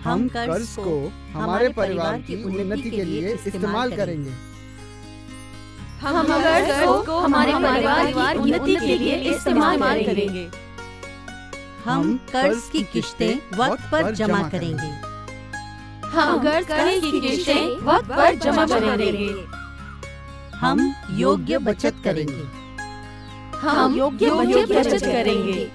हम कर्ज को हमारे परिवार की उन्नति के लिए इस्तेमाल करेंगे। हम कर्ज को हमारे परिवार की उन्नति के लिए इस्तेमाल करेंगे। हम कर्ज की किश्तें वक्त पर जमा करेंगे। हम कर्ज की किश्तें वक्त पर जमा करेंगे। हम योग्य बचत करेंगे। हम योग्य बचत करेंगे।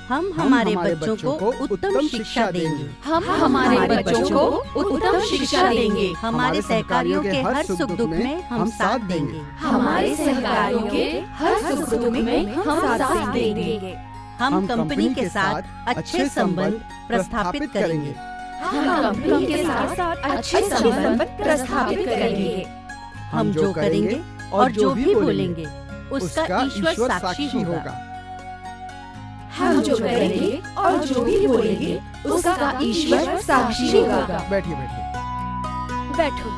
हम हमारे बच्चों को उत्तम शिक्षा देंगे। हम हमारे बच्चों को उत्तम शिक्षा देंगे। हमारे सहकारियों के हर सुख दुख में हम साथ देंगे। हमारे सहकारियों के हर सुख दुख में हम साथ देंगे। हम कंपनी के साथ अच्छे संबंध प्रस्थापित करेंगे। हम कंपनी के साथ अच्छे संबंध प्रस्थापित करेंगे। हम जो करेंगे और जो भी बोलेंगे उसका ईश्वर साक्षी होगा। हम जो करेंगे और जो भी बोलेंगे उसका ईश्वर साक्षी होगा। बैठिए बैठिए। बैठो।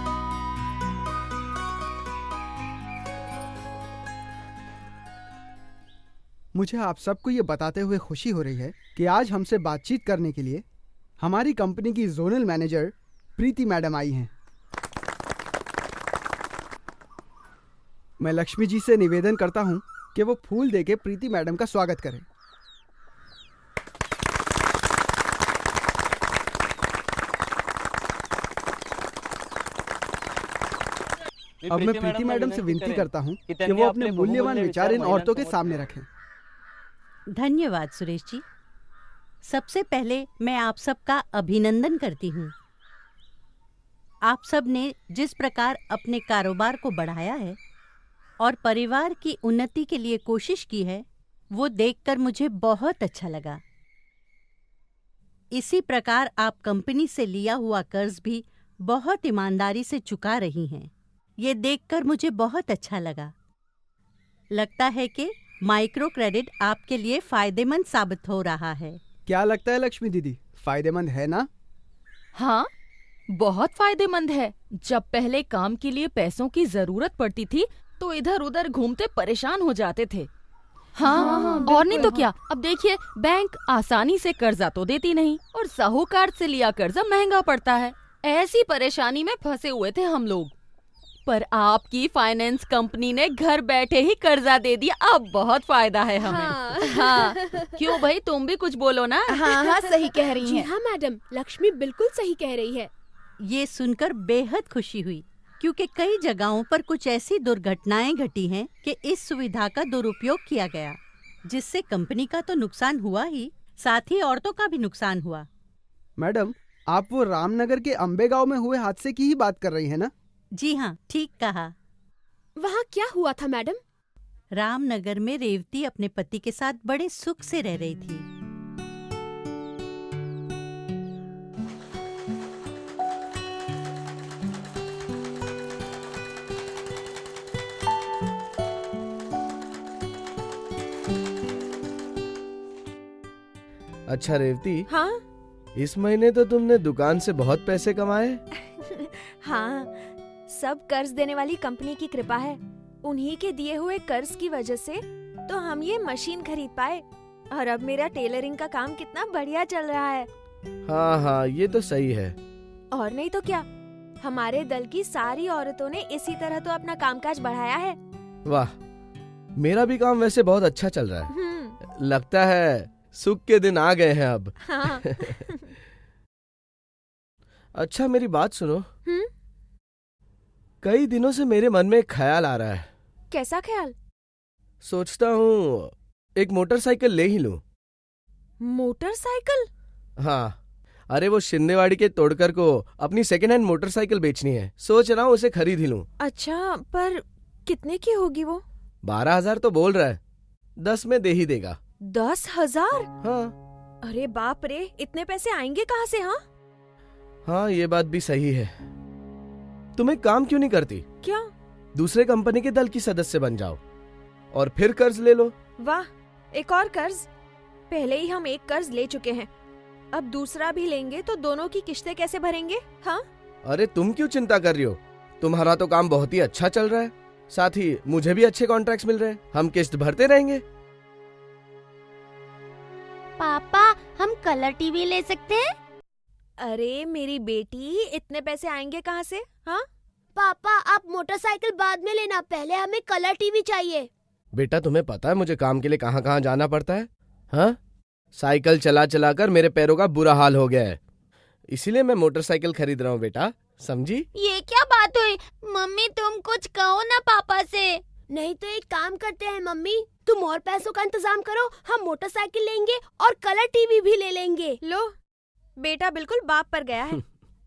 मुझे आप सबको ये बताते हुए खुशी हो रही है कि आज हमसे बातचीत करने के लिए हमारी कंपनी की जोनल मैनेजर प्रीति मैडम आई हैं। मैं लक्ष्मी जी से निवेदन करता हूं कि वो फूल देके प्रीति मैडम का स्वागत करें। अब मैं प्रीति मैडम से विनती करता हूं कि वो अपने मूल्यवान विचार इन औरतों के सामने रखें। धन्यवाद सुरेश जी। सबसे पहले मैं आप सबका अभिनंदन करती हूँ। आप सब ने जिस प्रकार अपने कारोबार को बढ़ाया है और परिवार की उन्नति के लिए कोशिश की है, वो देखकर मुझे बहुत अच्छा लगा। इसी प्रकार आप कंपनी से लिया हुआ कर्ज भी बहुत ईमानदारी से चुका रही हैं। ये देखकर मुझे बहुत अच्छा लगा। लगता है कि माइक्रो क्रेडिट आपके लिए फायदेमंद साबित हो रहा है। क्या लगता है लक्ष्मी दीदी, फायदेमंद है ना? हाँ, बहुत फायदेमंद है। जब पहले काम के लिए पैसों की जरूरत पड़ती थी तो इधर उधर घूमते परेशान हो जाते थे। हाँ, और नहीं तो क्या। अब देखिए, बैंक आसानी से कर्जा तो देती नहीं और साहूकार से लिया कर्जा महंगा पड़ता है। ऐसी परेशानी में फंसे हुए थे हम लोग। पर आपकी फाइनेंस कंपनी ने घर बैठे ही कर्जा दे दिया। अब बहुत फायदा है हमें। हाँ। क्यों भाई, तुम भी कुछ बोलो ना। हाँ, सही कह रही हैं। हाँ मैडम, लक्ष्मी बिल्कुल सही कह रही है। ये सुनकर बेहद खुशी हुई, क्योंकि कई जगहों पर कुछ ऐसी दुर्घटनाएं घटी हैं कि इस सुविधा का दुरुपयोग किया गया, जिससे कंपनी का तो नुकसान हुआ ही, साथ ही औरतों का भी नुकसान हुआ। मैडम, आप वो रामनगर के अंबे गांव में हुए हादसे की ही बात कर रही हैं ना? जी हाँ, ठीक कहा। वहाँ क्या हुआ था मैडम? रामनगर में रेवती अपने पति के साथ बड़े सुख से रह रही थी। अच्छा रेवती, हाँ इस महीने तो तुमने दुकान से बहुत पैसे कमाए। हाँ, सब कर्ज देने वाली कंपनी की कृपा है। उन्हीं के दिए हुए कर्ज की वजह से तो हम ये मशीन खरीद पाए और अब मेरा टेलरिंग का काम कितना बढ़िया चल रहा है। हाँ हाँ, ये तो सही है। और नहीं तो क्या, हमारे दल की सारी औरतों ने इसी तरह तो अपना कामकाज बढ़ाया है। वाह, मेरा भी काम वैसे बहुत अच्छा चल रहा है। लगता है सुख के दिन आ गए हैं अब। हाँ। अच्छा, मेरी बात सुनो। कई दिनों से मेरे मन में एक ख्याल आ रहा है। कैसा ख्याल? सोचता हूँ एक मोटरसाइकिल ले ही लूं। मोटरसाइकिल? हाँ, अरे वो शिंदेवाड़ी के तोड़कर को अपनी सेकेंड हैंड मोटरसाइकिल बेचनी है। सोच रहा हूँ उसे खरीद ही लूं। अच्छा, पर कितने की होगी वो? 12,000 तो बोल रहा है, 10 में दे ही देगा। 10,000? हाँ। अरे बाप रे, इतने पैसे आएंगे कहाँ से? हाँ, ये बात भी सही है। तुम एक काम क्यों नहीं करती? क्या? दूसरे कंपनी के दल की सदस्य बन जाओ और फिर कर्ज ले लो। वाह, एक और कर्ज? पहले ही हम एक कर्ज ले चुके हैं, अब दूसरा भी लेंगे तो दोनों की किश्तें कैसे भरेंगे? हाँ? अरे तुम क्यों चिंता कर रही हो? तुम्हारा तो काम बहुत ही अच्छा चल रहा है, साथ ही मुझे भी अच्छे कॉन्ट्रैक्ट्स मिल रहे हैं। हम किस्त भरते रहेंगे। पापा, हम कलर टीवी ले सकते हैं? अरे मेरी बेटी, इतने पैसे आएंगे कहाँ से? हाँ, पापा आप मोटरसाइकिल बाद में लेना, पहले हमें कलर टीवी चाहिए। बेटा तुम्हें पता है मुझे काम के लिए कहाँ कहाँ जाना पड़ता है? हाँ, साइकिल चला चला कर मेरे पैरों का बुरा हाल हो गया है, इसीलिए मैं मोटरसाइकिल खरीद रहा हूँ बेटा, समझी? ये क्या बात हुई? मम्मी तुम कुछ कहो ना पापा से। नहीं तो एक काम करते हैं मम्मी, तुम और पैसों का इंतजाम करो, हम मोटरसाइकिल लेंगे और कलर टीवी भी ले लेंगे। लो बेटा बिल्कुल बाप पर गया है।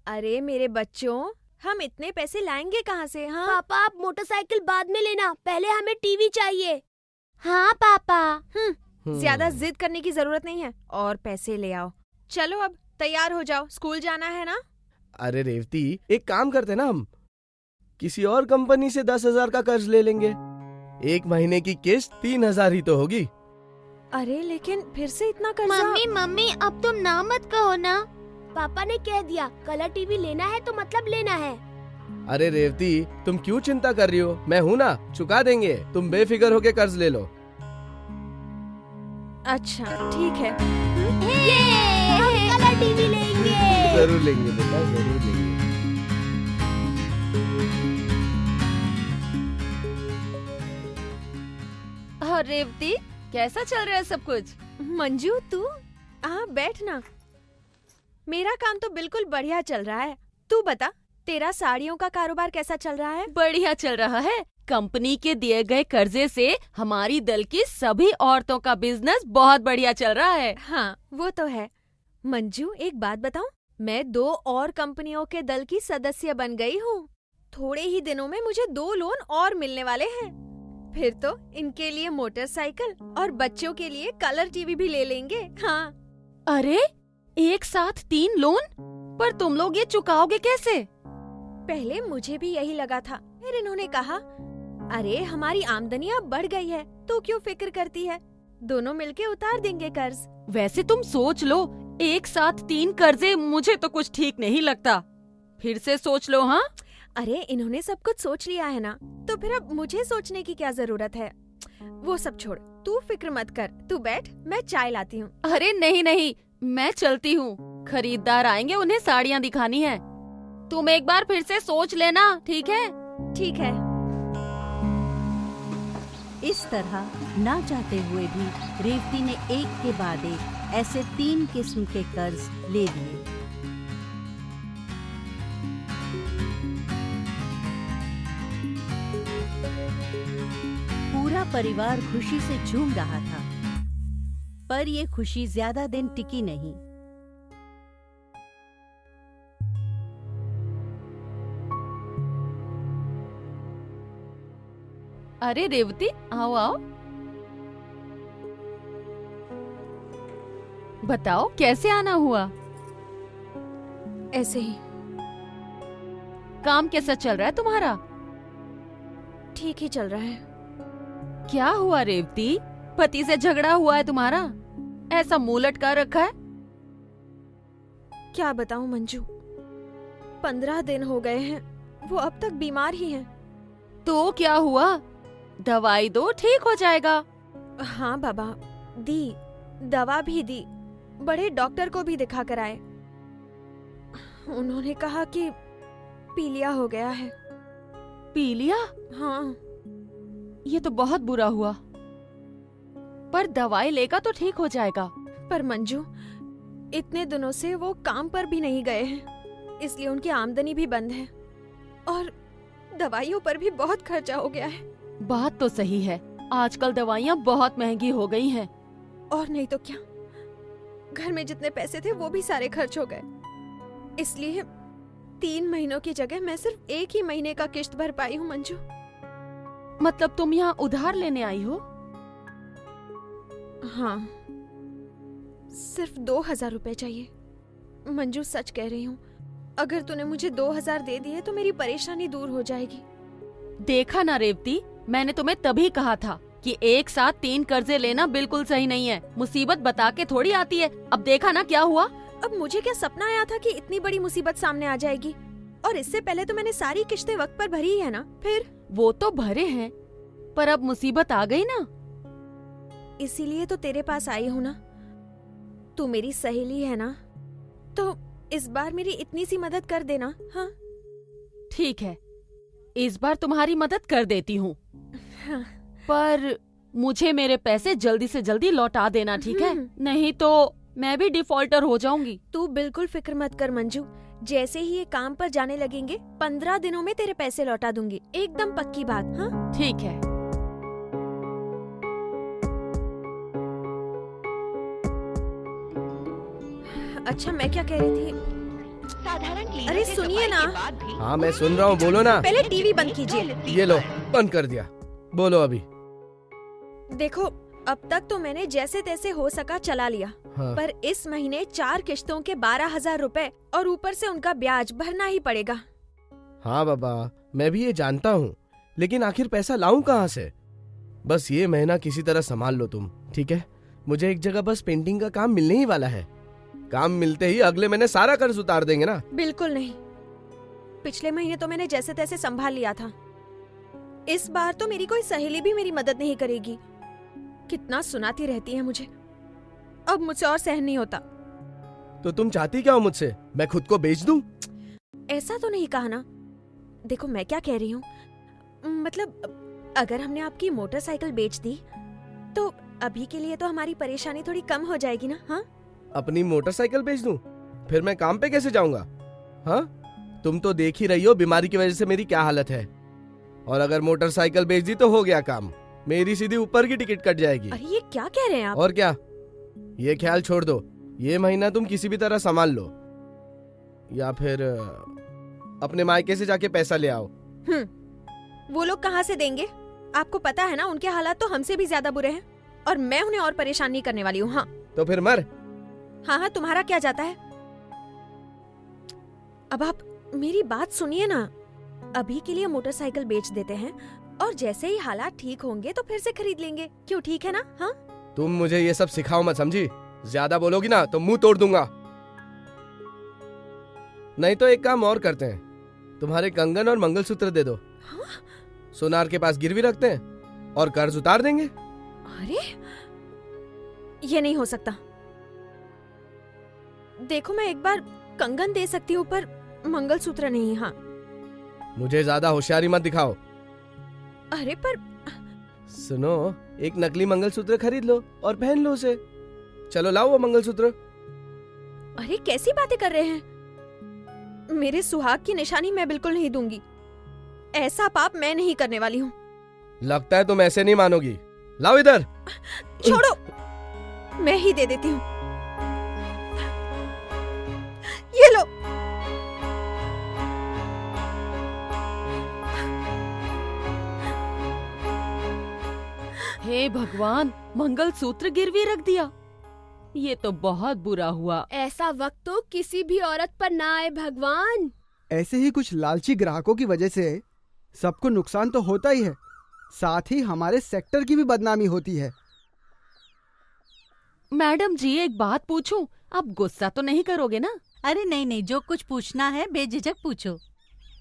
अरे मेरे बच्चों, हम इतने पैसे लाएंगे कहाँ से? हाँ पापा आप मोटरसाइकिल बाद में लेना, पहले हमें टीवी चाहिए। हाँ पापा। ज्यादा जिद करने की जरूरत नहीं है, और पैसे ले आओ। चलो अब तैयार हो जाओ, स्कूल जाना है ना? अरे रेवती, एक काम करते ना, हम किसी और कंपनी से 10,000 का कर्ज ले लेंगे, 1 महीने की किस्त 3,000 ही तो होगी। अरे लेकिन फिर से इतना कर्जा। मम्मी अब तुम ना मत कहो ना, पापा ने कह दिया कलर टीवी लेना है तो मतलब लेना है। अरे रेवती, तुम क्यों चिंता कर रही हो, मैं हूँ ना, चुका देंगे, तुम बेफिक्र होके कर्ज ले लो। अच्छा ठीक है। हम कलर टीवी लेंगे। जरूर लेंगे बेटा, जरूर लेंगे। और रेवती, कैसा चल रहा है सब कुछ? मंजू तू हाँ बैठ ना। मेरा काम तो बिल्कुल बढ़िया चल रहा है। तू बता, तेरा साड़ियों का कारोबार कैसा चल रहा है? बढ़िया चल रहा है। कंपनी के दिए गए कर्जे से हमारी दल की सभी औरतों का बिजनेस बहुत बढ़िया चल रहा है। हाँ वो तो है। मंजू एक बात बताऊं, मैं 2 और कंपनियों के दल की सदस्य बन गई हूँ। थोड़े ही दिनों में मुझे 2 लोन और मिलने वाले हैं। फिर तो इनके लिए मोटरसाइकिल और बच्चों के लिए कलर टीवी भी ले लेंगे। हाँ। अरे एक साथ 3 लोन? पर तुम लोग ये चुकाओगे कैसे? पहले मुझे भी यही लगा था, फिर इन्होंने कहा अरे हमारी आमदनी अब बढ़ गई है, तो क्यों फिक्र करती है, दोनों मिलके उतार देंगे कर्ज। वैसे तुम सोच लो, एक साथ 3 कर्जे मुझे तो कुछ ठीक नहीं लगता। फिर से सोच लो। हाँ अरे इन्होंने सब कुछ सोच लिया है ना, तो फिर अब मुझे सोचने की क्या जरूरत है। वो सब छोड़, तू फिक्र मत कर, तू बैठ, मैं चाय लाती हूँ। अरे नहीं, मैं चलती हूँ, खरीदार आएंगे, उन्हें साड़ियाँ दिखानी है। तुम एक बार फिर से सोच लेना, ठीक है? ठीक है। इस तरह ना चाहते हुए भी रेवती ने एक के बाद एक ऐसे 3 किस्म के कर्ज ले लिए। पूरा परिवार खुशी से झूम रहा था, पर ये खुशी ज्यादा दिन टिकी नहीं। अरे रेवती, आओ आओ, बताओ कैसे आना हुआ? ऐसे ही। काम कैसा चल रहा है तुम्हारा? ठीक ही चल रहा है। क्या हुआ रेवती, पति से झगड़ा हुआ है तुम्हारा? ऐसा मुंह लटका रखा है। क्या बताऊं मंजू, 15 दिन हो गए हैं, वो अब तक बीमार ही हैं। तो क्या हुआ? दवाई दो, ठीक हो जाएगा। हाँ बाबा, दी, दवा भी दी, बड़े डॉक्टर को भी दिखा कर आए। उन्होंने कहा कि पीलिया हो गया है। पीलिया? हाँ। ये तो बहुत बुरा हुआ, पर दवाई लेगा तो ठीक हो जाएगा। पर मंजू, इतने दिनों से वो काम पर भी नहीं गए हैं, इसलिए उनकी आमदनी भी बंद है और दवाइयों पर भी बहुत खर्चा हो गया है। बात तो सही है, आजकल दवाइयाँ बहुत महंगी हो गई हैं। और नहीं तो क्या, घर में जितने पैसे थे वो भी सारे खर्च हो गए। इसलिए 3 महीनों की जगह मैं सिर्फ 1 ही महीने का किश्त भर पाई हूँ मंजू। मतलब तुम यहाँ उधार लेने आई हो? हाँ, सिर्फ 2,000 रुपए चाहिए। मंजू सच कह रही हूँ, अगर तूने मुझे 2,000 दे दिए तो मेरी परेशानी दूर हो जाएगी। देखा ना रेवती, मैंने तुम्हें तभी कहा था कि एक साथ 3 कर्जे लेना बिल्कुल सही नहीं है। मुसीबत बता के थोड़ी आती है। अब देखा ना क्या हुआ। अब मुझे क्या सपना आया था कि इतनी बड़ी मुसीबत सामने आ जाएगी? और इससे पहले तो मैंने सारी किश्तें वक्त पर भरी है ना। फिर वो तो भरे हैं, पर अब मुसीबत आ गई ना, इसीलिए तो तेरे पास आई हूँ ना। तू मेरी सहेली है ना, तो इस बार मेरी इतनी सी मदद कर देना। हाँ ठीक है, इस बार तुम्हारी मदद कर देती हूँ, हाँ। पर मुझे मेरे पैसे जल्दी से जल्दी लौटा देना, ठीक है? नहीं तो मैं भी डिफॉल्टर हो जाऊंगी। तू बिल्कुल फिक्र मत कर मंजू, जैसे ही ये काम पर जाने लगेंगे 15 दिनों में तेरे पैसे लौटा दूंगी, एकदम पक्की बात। हाँ ठीक है। अच्छा, मैं क्या कह रही थी? अरे सुनिए ना, हाँ मैं सुन रहा हूँ, बोलो ना। पहले टीवी बंद कीजिए। ये लो, बंद कर दिया, बोलो अभी। देखो, अब तक तो मैंने जैसे तैसे हो सका चला लिया, हाँ। पर इस महीने 4 किश्तों के 12,000 रुपए और ऊपर से उनका ब्याज भरना ही पड़ेगा। हाँ बाबा, मैं भी ये जानता हूँ, लेकिन आखिर पैसा लाऊं कहाँ से? बस ये महीना किसी तरह संभाल लो तुम, ठीक है? मुझे एक जगह बस पेंटिंग का काम मिलने ही वाला है। काम मिलते ही अगले महीने सारा कर्ज उतार देंगे ना। बिल्कुल नहीं, पिछले महीने तो मैंने जैसे तैसे संभाल लिया था। इस बार तो मेरी कोई सहेली भी मेरी मदद नहीं करेगी। कितना सुनाती रहती है मुझे, अब मुझसे और सहन नहीं होता। तो तुम चाहती क्या हो मुझसे? मैं खुद को बेच दूं? ऐसा तो नहीं कहा ना। देखो मैं क्या कह रही हूँ, मतलब अगर हमने आपकी मोटरसाइकिल बेच दी तो अभी के लिए तो हमारी परेशानी थोड़ी कम हो जाएगी ना। हाँ, अपनी मोटरसाइकिल बेच दूं? फिर मैं काम पे कैसे जाऊंगा? हाँ, तुम तो देख ही रही हो बीमारी की वजह से मेरी क्या हालत है। और अगर मोटरसाइकिल बेच दी तो हो गया काम, मेरी सीधी ऊपर की टिकट कट जाएगी। अरे ये क्या कह रहे हैं आप? और क्या, ये ख्याल छोड़ दो, ये महीना तुम किसी भी तरह संभाल लो, या फिर अपने मायके से जाके पैसा ले आओ। वो लोग कहाँ से देंगे? आपको पता है ना, उनके हालात तो हमसे भी ज्यादा बुरे हैं, और मैं उन्हें और परेशान नहीं करने वाली हूँ। हाँ तो फिर मर। हाँ हाँ, तुम्हारा क्या जाता है? अब आप मेरी बात सुनिए ना, अभी के लिए मोटरसाइकिल बेच देते हैं और जैसे ही हालात ठीक होंगे तो फिर से खरीद लेंगे। क्यों, ठीक है ना? हाँ, तुम मुझे ये सब सिखाओ मत, समझी? ज्यादा बोलोगी ना तो मुंह तोड़ दूंगा। नहीं तो एक काम और करते हैं, तुम्हारे कंगन और मंगलसूत्र दे दो। हाँ? सोनार के पास गिरवी रखते हैं और कर्ज उतार देंगे। अरे ये नहीं हो सकता। देखो, मैं एक बार कंगन दे सकती हूँ पर मंगलसूत्र नहीं। हाँ, मुझे ज्यादा होशियारी मत दिखाओ। अरे पर सुनो, एक नकली मंगलसूत्र खरीद लो और पहन लो उसे। चलो लाओ वो मंगलसूत्र। अरे कैसी बातें कर रहे हैं? मेरे सुहाग की निशानी मैं बिल्कुल नहीं दूंगी। ऐसा पाप मैं नहीं करने वाली हूँ। लगता है तुम ऐसे नहीं मानोगी। लाओ इधर। छोड़ो, मैं ही दे देती हूँ। ये लो। हे भगवान, मंगलसूत्र गिरवी रख दिया। ये तो बहुत बुरा हुआ। ऐसा वक्त तो किसी भी औरत पर ना आए भगवान। ऐसे ही कुछ लालची ग्राहकों की वजह से सबको नुकसान तो होता ही है, साथ ही हमारे सेक्टर की भी बदनामी होती है। मैडम जी, एक बात पूछूं? आप गुस्सा तो नहीं करोगे ना? अरे नहीं नहीं, जो कुछ पूछना है बेझिझक पूछो।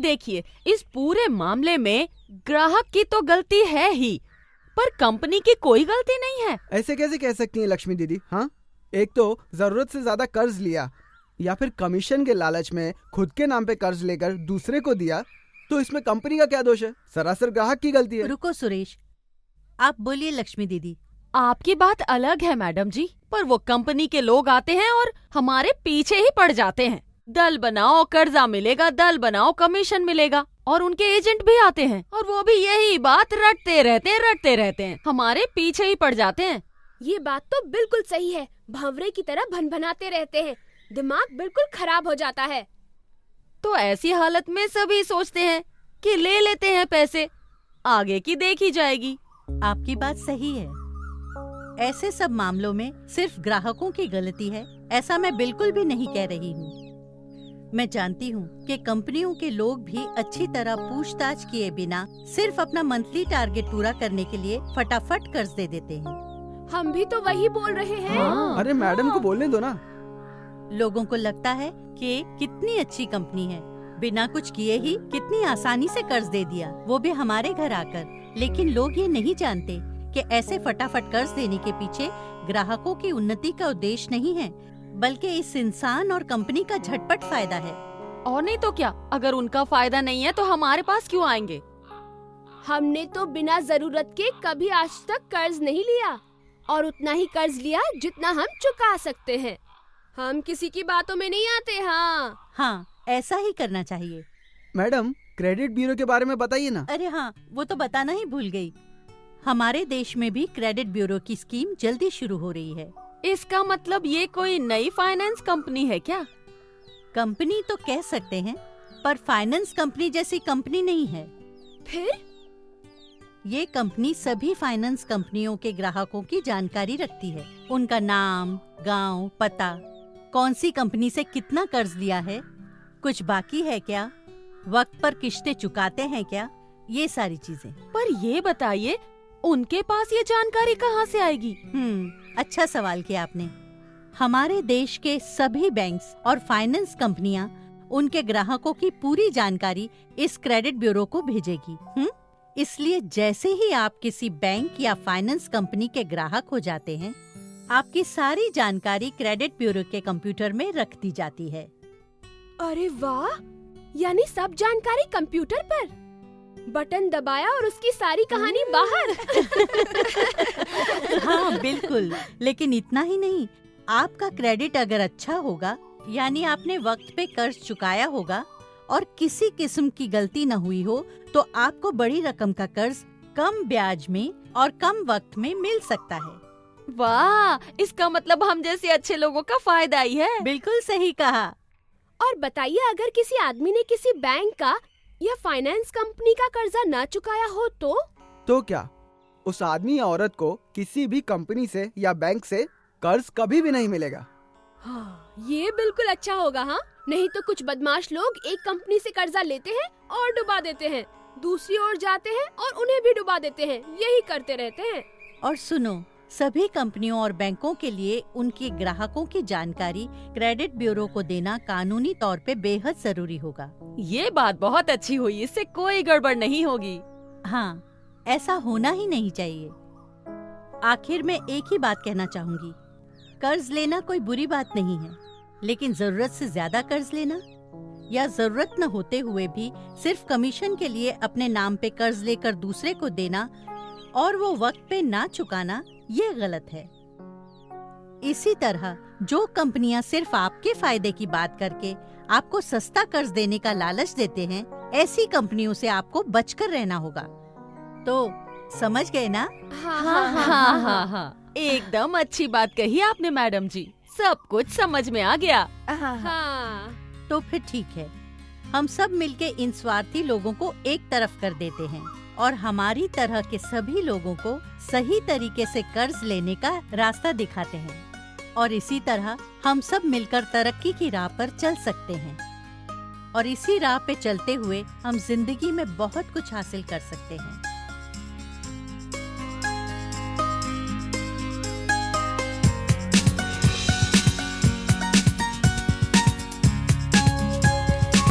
देखिए, इस पूरे मामले में ग्राहक की तो गलती है ही, पर कंपनी की कोई गलती नहीं है। ऐसे कैसे कह सकती हैं लक्ष्मी दीदी? हाँ, एक तो जरूरत से ज्यादा कर्ज लिया, या फिर कमीशन के लालच में खुद के नाम पे कर्ज लेकर दूसरे को दिया, तो इसमें कंपनी का क्या दोष है? सरासर ग्राहक की गलती है। रुको सुरेश, आप बोलिए लक्ष्मी दीदी। आपकी बात अलग है मैडम जी, पर वो कंपनी के लोग आते हैं और हमारे पीछे ही पड़ जाते हैं। दल बनाओ कर्जा मिलेगा, दल बनाओ कमीशन मिलेगा, और उनके एजेंट भी आते हैं और वो भी यही बात रटते रहते हैं, हमारे पीछे ही पड़ जाते हैं। ये बात तो बिल्कुल सही है, भंवरे की तरह भनभनाते रहते हैं, दिमाग बिल्कुल खराब हो जाता है। तो ऐसी हालत में सभी सोचते हैं कि ले लेते हैं पैसे, आगे की देखी जाएगी। आपकी बात सही है, ऐसे सब मामलों में सिर्फ ग्राहकों की गलती है, ऐसा मैं बिल्कुल भी नहीं कह रही हूँ। मैं जानती हूँ कि कंपनियों के लोग भी अच्छी तरह पूछताछ किए बिना सिर्फ अपना मंथली टारगेट पूरा करने के लिए फटाफट कर्ज दे देते हैं। हम भी तो वही बोल रहे हैं। हाँ। अरे मैडम को बोलने दो ना। लोगों को लगता है कि कितनी अच्छी कंपनी है, बिना कुछ किए ही कितनी आसानी से कर्ज दे दिया, वो भी हमारे घर आकर। लेकिन लोग ये नहीं जानते कि ऐसे फटाफट कर्ज देने के पीछे ग्राहकों की उन्नति का उद्देश्य नहीं है, बल्कि इस इंसान और कंपनी का झटपट फायदा है। और नहीं तो क्या, अगर उनका फायदा नहीं है तो हमारे पास क्यों आएंगे? हमने तो बिना जरूरत के कभी आज तक कर्ज नहीं लिया और उतना ही कर्ज लिया जितना हम चुका सकते हैं। हम किसी की बातों में नहीं आते। हाँ, ऐसा ही करना चाहिए। मैडम, क्रेडिट ब्यूरो के बारे में बताइए ना। अरे हाँ, वो तो बताना ही भूल गई। हमारे देश में भी क्रेडिट ब्यूरो की स्कीम जल्दी शुरू हो रही है। इसका मतलब ये कोई नई फाइनेंस कंपनी है क्या? कंपनी तो कह सकते हैं, पर फाइनेंस कंपनी जैसी कंपनी नहीं है। फिर ये कंपनी सभी फाइनेंस कंपनियों के ग्राहकों की जानकारी रखती है। उनका नाम, गांव, पता, कौन सी कंपनी से कितना कर्ज लिया है, कुछ बाकी है क्या, वक्त पर किश्तें चुकाते हैं क्या, ये सारी चीजें। पर ये बताइए, उनके पास ये जानकारी कहाँ से आएगी? अच्छा सवाल किया आपने। हमारे देश के सभी बैंक्स और फाइनेंस कंपनियां उनके ग्राहकों की पूरी जानकारी इस क्रेडिट ब्यूरो को भेजेगी। इसलिए जैसे ही आप किसी बैंक या फाइनेंस कंपनी के ग्राहक हो जाते हैं, आपकी सारी जानकारी क्रेडिट ब्यूरो के कंप्यूटर में रख दी जाती है। अरे वाह, यानी सब जानकारी कंप्यूटर पर, बटन दबाया और उसकी सारी कहानी बाहर। हाँ बिल्कुल, लेकिन इतना ही नहीं, आपका क्रेडिट अगर अच्छा होगा, यानी आपने वक्त पे कर्ज चुकाया होगा और किसी किस्म की गलती न हुई हो, तो आपको बड़ी रकम का कर्ज कम ब्याज में और कम वक्त में मिल सकता है। वाह, इसका मतलब हम जैसे अच्छे लोगों का फायदा ही है। बिल्कुल सही कहा। और बताइए, अगर किसी आदमी ने किसी बैंक का या फाइनेंस कंपनी का कर्जा ना चुकाया हो तो क्या उस आदमी या औरत को किसी भी कंपनी से या बैंक से कर्ज कभी भी नहीं मिलेगा? ये बिल्कुल अच्छा होगा। हाँ, नहीं तो कुछ बदमाश लोग एक कंपनी से कर्जा लेते हैं और डुबा देते हैं, दूसरी ओर जाते हैं और उन्हें भी डुबा देते हैं, यही करते रहते हैं। और सुनो, सभी कंपनियों और बैंकों के लिए उनके ग्राहकों की जानकारी क्रेडिट ब्यूरो को देना कानूनी तौर पे बेहद जरूरी होगा। ये बात बहुत अच्छी हुई, इससे कोई गड़बड़ नहीं होगी। हाँ, ऐसा होना ही नहीं चाहिए। आखिर में एक ही बात कहना चाहूंगी, कर्ज लेना कोई बुरी बात नहीं है, लेकिन जरूरत से ज्यादा कर्ज लेना या जरूरत न होते हुए भी सिर्फ कमीशन के लिए अपने नाम पे कर्ज लेकर दूसरे को देना और वो वक्त पे ना चुकाना, ये गलत है। इसी तरह जो कंपनियां सिर्फ आपके फायदे की बात करके आपको सस्ता कर्ज देने का लालच देते हैं, ऐसी कंपनियों से आपको बचकर रहना होगा। तो समझ गए ना? हाँ, एकदम अच्छी बात कही आपने मैडम जी, सब कुछ समझ में आ गया। हाँ। तो फिर ठीक है, हम सब मिलके इन स्वार्थी लोगों को एक तरफ कर देते हैं और हमारी तरह के सभी लोगों को सही तरीके से कर्ज लेने का रास्ता दिखाते हैं, और इसी तरह हम सब मिलकर तरक्की की राह पर चल सकते हैं, और इसी राह पे चलते हुए हम जिंदगी में बहुत कुछ हासिल कर सकते हैं।